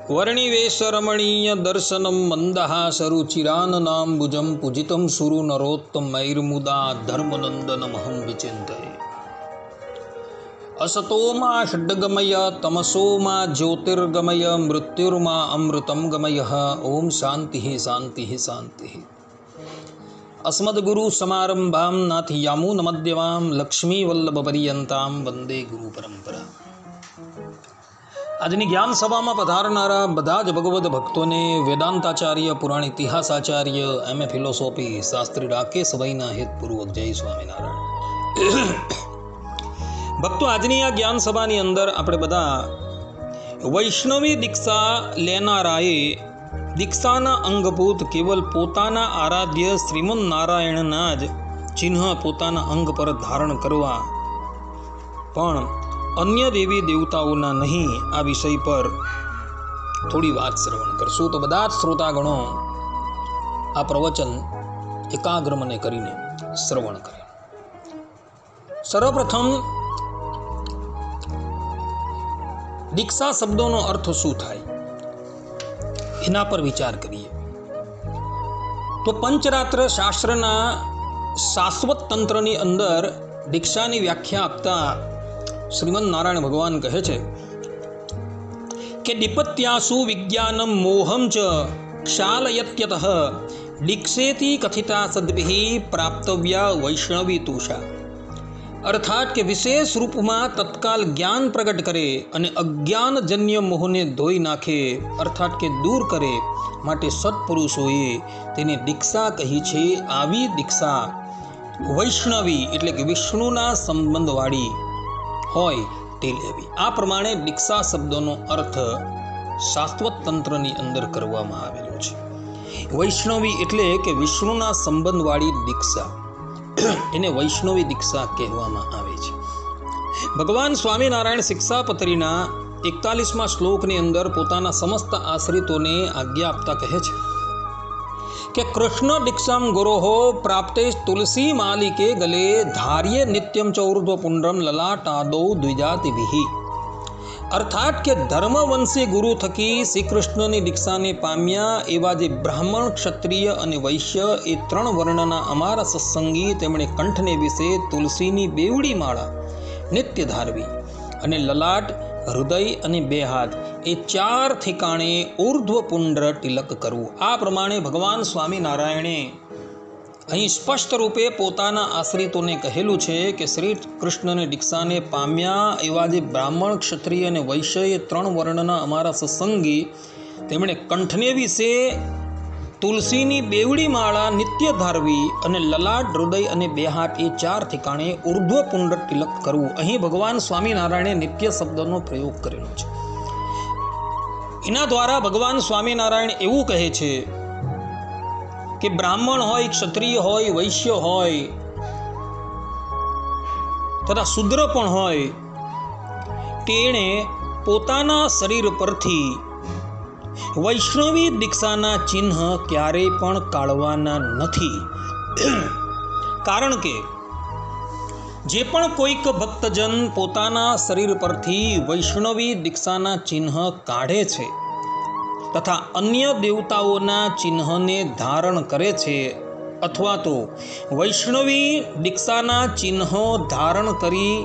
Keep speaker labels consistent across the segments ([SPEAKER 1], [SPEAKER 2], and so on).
[SPEAKER 1] वर्णिवेशरमणीय दर्शनं मन्दहासरुचिराननाम्बुजं पूजितं सुरु नरोत्तमैर्मुदा धर्मनन्दनमहं विचिन्तये। असतो मा षड्गमय तमसो मा ज्योतिर्गमय मृत्युर्मा अमृतं गमयः। ओम शान्तिः शान्तिः शान्तिः। अस्मद्गुरुसमारम्भां नाथयामुनमध्यमां लक्ष्मीवल्लभपर्यन्तां वन्दे गुरुपरम्परा। આજની જ્ઞાન સભામાં પધારનારા બધા જ ભગવદ ભક્તોને વેદાંતાચાર્ય, પુરાણ ઇતિહાસાચાર્ય, એમએ ફિલોસોફી શાસ્ત્રી રાકેશભાઈના હેતપૂર્વક જય સ્વામિનારાયણ। ભક્તો, આજની આ જ્ઞાન સભાની અંદર આપણે બધા વૈષ્ણવી દીક્ષા લેનારાએ દીક્ષાના અંગભૂત કેવલ પોતાના આરાધ્ય શ્રીમન નારાયણના જ ચિહ્ન પોતાના અંગ પર ધારણ કરવા, પણ અન્ય દેવી દેવતાઓના નહીં, આ વિષય પર થોડી વાત શ્રવણ કરશું। તો બધા જ શ્રોતાગણો આ પ્રવચન એકાગ્ર મને કરીને શ્રવણ કરે। સર્વપ્રથમ દીક્ષા શબ્દોનો અર્થ શું થાય એના પર વિચાર કરીએ તો પંચરાત્ર શાસ્ત્રના શાશ્વત તંત્રની અંદર દીક્ષાની વ્યાખ્યા આપતા શ્રીમન નારાયણ ભગવાન કહે છે કે દીપત્યાસુ વિજ્ઞાનમ મોહમ ચ ક્ષાલયત્યતઃ દીક્ષેતિ કથિતા સદ્ભિઃ પ્રાપ્તવ્યા વૈષ્ણવી તુષા। અર્થાત કે વિશેષ રૂપમાં તત્કાલ જ્ઞાન પ્રગટ કરે અને અજ્ઞાનજન્ય મોહને ધોઈ નાખે, અર્થાત કે દૂર કરે માટે સત્પુરુષોએ તેને દીક્ષા કહી છે। આવી દીક્ષા વૈષ્ણવી એટલે કે વિષ્ણુના સંબંધવાળી હોય તે લેવી। આ પ્રમાણે દીક્ષા શબ્દનો અર્થ શાશ્વત તંત્રની અંદર કરવામાં આવેલો છે। વૈષ્ણવી એટલે કે વિષ્ણુના સંબંધવાળી દીક્ષા, એને વૈષ્ણવી દીક્ષા કહેવામાં આવે છે। ભગવાન સ્વામિનારાયણ શિક્ષાપત્રીના 41મા શ્લોકની અંદર પોતાના સમસ્ત આશ્રિતોને આજ્ઞા આપતા કહે છે કે કૃષ્ણ દીક્ષામ ગુરોહો પ્રાપ્તે તુલસી માલિકે ગલે ધાર્ય નિત્યમ ચ ઉર્ધ્વપુંડ્રમ લલાટાદો દ્વિજાતિભિઃ। અર્થાત કે ધર્મવંશી ગુરુ થકી શ્રી કૃષ્ણની દીક્ષાને પામ્યા એવા જે બ્રાહ્મણ, ક્ષત્રિય અને વૈશ્ય એ 3 વર્ણના અમારા સત્સંગી, તેમણે કંઠને વિશે તુલસીની બેવડી માળા નિત્ય ધારવી અને લલાટ, હૃદય અને 2 હાથ એ 4 ઠેકાણે ઉર્ધ્વપુંડ્ર તિલક કરવું। આ પ્રમાણે ભગવાન સ્વામિનારાયણે અહીં સ્પષ્ટ રૂપે પોતાના આશ્રિતોને કહેલું છે કે શ્રી કૃષ્ણની દીક્ષાને પામ્યા એવા જે બ્રાહ્મણ, ક્ષત્રિય અને વૈશ્ય એ 3 વર્ણના અમારા સત્સંગી, તેમણે કંઠને વિશે તુલસીની બેવડી માળા નિત્ય ધારવી અને લલાટ, હૃદય અને 2 હાથ એ 4 ઠેકાણે ઉર્ધ્વપુંડ્ર તિલક કરવું। અહીં ભગવાન સ્વામિનારાયણે નિત્ય શબ્દનો પ્રયોગ કરેલો છે। એના દ્વારા ભગવાન સ્વામિનારાયણ એવું કહે છે કે બ્રાહ્મણ હોય, ક્ષત્રિય હોય, વૈશ્ય હોય તથા શુદ્ર પણ હોય, તેણે પોતાના શરીર પરથી વૈષ્ણવી દીક્ષાના ચિહ્ન ક્યારેય પણ કાઢવાના નથી। કારણ કે જે પણ કોઈક ભક્તજન પોતાના શરીર પરથી વૈષ્ણવી દીક્ષાના ચિહ્ન કાઢે છે તથા અન્ય દેવતાઓના ચિહ્નને ધારણ કરે છે, અથવા તો વૈષ્ણવી દીક્ષાના ચિહ્નો ધારણ કરી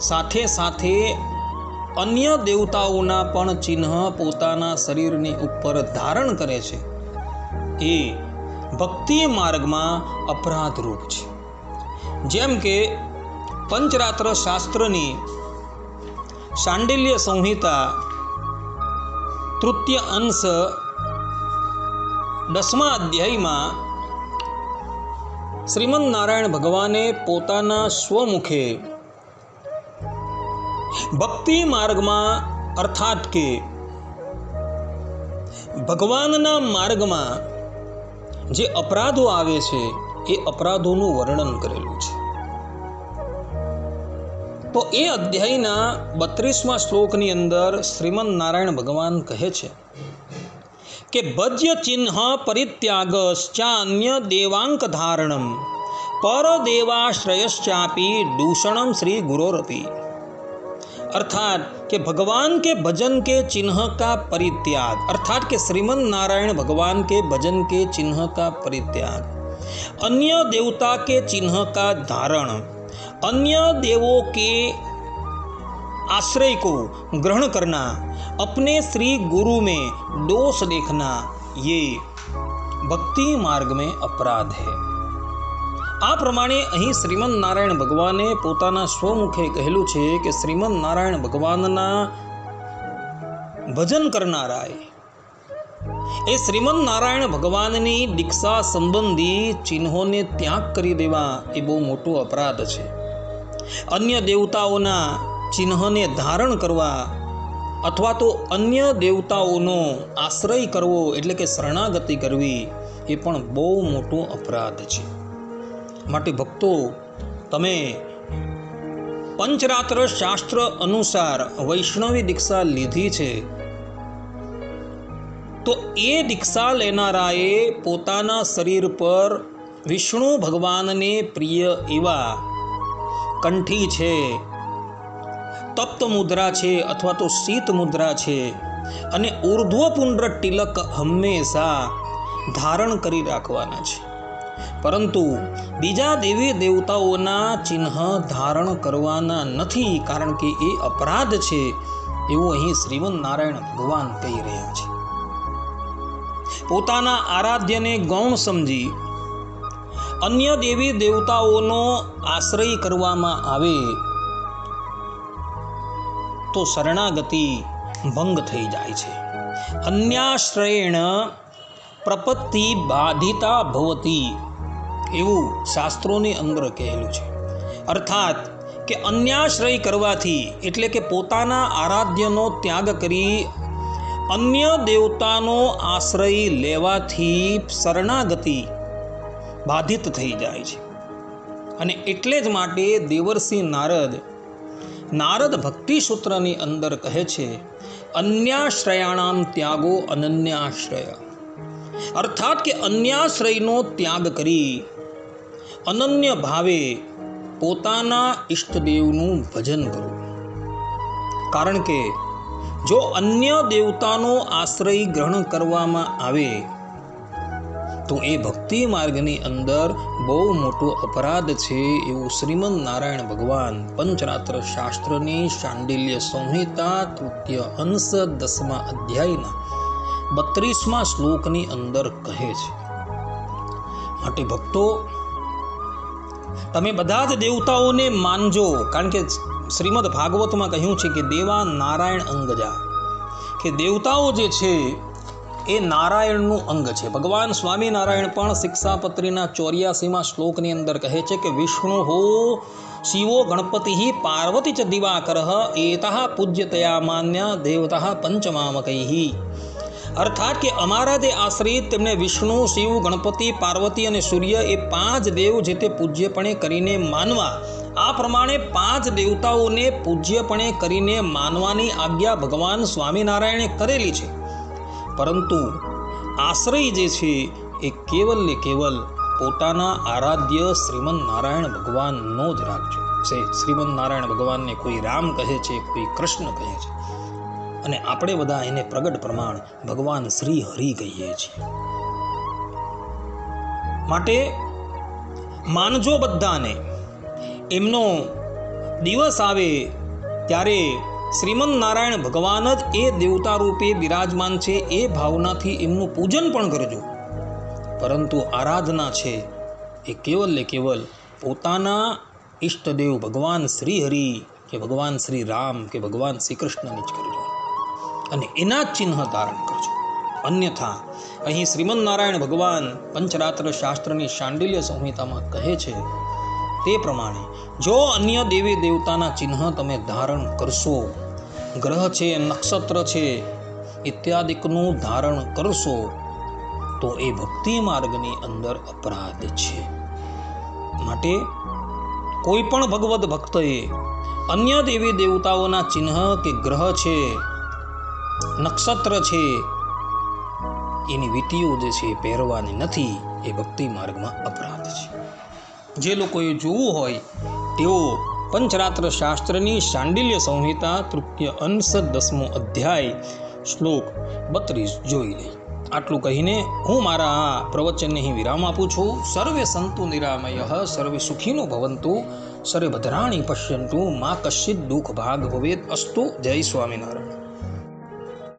[SPEAKER 1] સાથે સાથે અન્ય દેવતાઓના પણ ચિહ્ન પોતાના શરીરની ઉપર ધારણ કરે છે, એ ભક્તિ માર્ગમાં અપરાધરૂપ છે। જેમ કે પંચરાત્ર શાસ્ત્રની શાંડિલ્ય સંહિતા 3ય અંશ 10મા અધ્યાયમાં શ્રીમન નારાયણ ભગવાને પોતાના સ્વમુખે ભક્તિ માર્ગમાં, અર્થાત કે ભગવાનના માર્ગમાં જે અપરાધો આવે છે એ અપરાધોનું વર્ણન કરેલું છે। તો એ અધ્યાયના 32મા શ્લોકની અંદર શ્રીમન નારાયણ ભગવાન કહે છે કે ભજ્ય ચિહ્ન પરિત્યાગશ્ચાન્ય દેવાંક ધારણમ પરદેવાશ્રયશ્ચાપી દૂષણમ શ્રી ગુરોરપી। અર્થાત कि भगवान के भजन के चिन्ह का परित्याग, अर्थात कि श्रीमन नारायण भगवान के भजन के चिन्ह का परित्याग, अन्य देवता के चिन्ह का धारण, अन्य देवों के आश्रय को ग्रहण करना, अपने श्री गुरु में दोष देखना, ये भक्ति मार्ग में अपराध है। આ પ્રમાણે અહીં શ્રીમન નારાયણ ભગવાને પોતાના સ્વમુખે કહેલું છે કે શ્રીમન નારાયણ ભગવાનના ભજન કરનારાએ એ શ્રીમન નારાયણ ભગવાનની દીક્ષા સંબંધી ચિહ્નોને ત્યાગ કરી દેવા એ બહુ મોટો અપરાધ છે. અન્ય દેવતાઓના ચિહ્નને ધારણ કરવા અથવા તો અન્ય દેવતાઓનો આશ્રય કરવો એટલે કે શરણાગતિ કરવી એ પણ બહુ મોટો અપરાધ છે. માટે ભક્તો, તમે પંચરાત્ર શાસ્ત્ર અનુસાર વૈષ્ણવી દીક્ષા લીધી છે તો એ દીક્ષા લેનારાએ પોતાના શરીર પર વિષ્ણુ ભગવાનને પ્રિય એવા કંઠી છે, તપ્ત મુદ્રા છે અથવા તો શીત મુદ્રા છે અને ઉર્ધ્વપુંડ્ર તિલક હંમેશા ધારણ કરી રાખવાના છે. પરંતુ બીજા દેવી દેવતાઓના ચિહ્ન ધારણ કરવાના નથી, કારણ કે એ અપરાધ છે એવું અહીં શ્રીમન નારાયણ ભગવાન કહી રહ્યા છે. પોતાના આરાધ્યને ગૌણ સમજી અન્ય દેવી દેવતાઓનો આશ્રય કરવામાં આવે તો શરણાગતિ ભંગ થઈ જાય છે. અન્યાશ્રયેણ પ્રપત્તિ બાધિતા ભવતી એવું શાસ્ત્રોની અંદર કહેલું છે. અર્થાત કે અન્યાશ્રય કરવાથી એટલે કે પોતાના આરાધ્યનો ત્યાગ કરી અન્ય દેવતાનો આશ્રય લેવાથી શરણાગતિ બાધિત થઈ જાય છે. અને એટલે જ માટે દેવર્ષિ નારદ ભક્તિ સૂત્રની અંદર કહે છે, અન્યાશ્રયાણામ ત્યાગો અનન્યાશ્રય. અર્થાત કે અન્યાશ્રયનો ત્યાગ કરી અનન્ય ભાવે પોતાના ઈષ્ટદેવનું ભજન કરવું. કારણ કે જો અન્ય દેવતાનો આશ્રય ગ્રહણ કરવામાં આવે તો એ ભક્તિ માર્ગની અંદર બહુ મોટો અપરાધ છે એવું શ્રીમન નારાયણ ભગવાન પંચરાત્ર શાસ્ત્રની શાંડિલ્ય સંહિતા તૃતીય અંશ 10મા અધ્યાયના 32મા શ્લોકની અંદર કહે છે. માટે ભક્તો, તમે બધા જ દેવતાઓને માનજો, કારણ કે શ્રીમદ ભાગવતમાં કહ્યું છે કે દેવા નારાયણ અંગજા, કે દેવતાઓ જે છે એ નારાયણનું અંગ છે. ભગવાન સ્વામિનારાયણ પણ શિક્ષાપત્રીના 84મા શ્લોકની અંદર કહે છે કે વિષ્ણુ હો શિવો ગણપતિ પાર્વતી ચ દિવાકર એતઃ પૂજ્યતયા માન્યા દેવતા પંચમામકૈ. અર્થાત કે અમારા જે આશ્રિત તેમને વિષ્ણુ, શિવ, ગણપતિ, પાર્વતી અને સૂર્ય એ 5 દેવ જે તે પૂજ્યપણે કરીને માનવા, આ પ્રમાણે 5 દેવતાઓને પૂજ્યપણે કરીને માનવાની આજ્ઞા ભગવાન સ્વામિનારાયણે કરેલી છે. પરંતુ આશ્રય જે છે એ કેવલ ને કેવલ પોતાના આરાધ્ય શ્રીમન નારાયણ ભગવાનનો જ રાખજો. શ્રીમન નારાયણ ભગવાનને કોઈ રામ કહે છે, કોઈ કૃષ્ણ કહે છે, અને આપણે બધા એને પ્રગટ પ્રમાણ ભગવાન શ્રી હરિ કહીએ છીએ. માટે માનજો બધાને. એમનો દિવસ આવે ત્યારે શ્રીમન નારાયણ ભગવાન જ એ દેવતા રૂપે બિરાજમાન છે એ ભાવનાથી એમનું પૂજન પણ કરજો. પરંતુ આરાધના છે એ કેવલ ને કેવલ પોતાના ઈષ્ટદેવ ભગવાન શ્રી હરિ કે ભગવાન શ્રી રામ કે ભગવાન શ્રી કૃષ્ણની જ કરજો અને એના જ ચિહ્ન ધારણ કરજો. અન્યથા અહીં શ્રીમન નારાયણ ભગવાન પંચરાત્ર શાસ્ત્રની શાંડિલ્ય સંહિતામાં કહે છે તે પ્રમાણે જો અન્ય દેવી દેવતાના ચિહ્ન તમે ધારણ કરશો, ગ્રહ છે, નક્ષત્ર છે ઇત્યાદિકનું ધારણ કરશો તો એ ભક્તિ માર્ગની અંદર અપરાધ છે. માટે કોઈ પણ ભગવદ ભક્તએ અન્ય દેવી દેવતાઓના ચિહ્ન કે ગ્રહ છે, નક્ષત્ર છે એની વીંટીઓ જે છે પહેરવાની નથી. એ ભક્તિ માર્ગમાં અપરાધ છે. જે લોકોએ જોવું હોય તેઓ પંચરાત્ર શાસ્ત્રની શાંડિલ્ય સંહિતા તૃતીય અંશ 10મો અધ્યાય શ્લોક 32 જોઈ લઈ. આટલું કહીને હું મારા આ પ્રવચનને અહીં વિરામ આપું છું. સર્વે સંતુ નિરામયઃ, સર્વે સુખીનો ભવંતુ, સર્વે ભદ્રાણી પશ્યંતુ, મા કશ્ચિત દુઃખ ભાગ ભવેત. અસ્તુ. જય સ્વામિનારાયણ.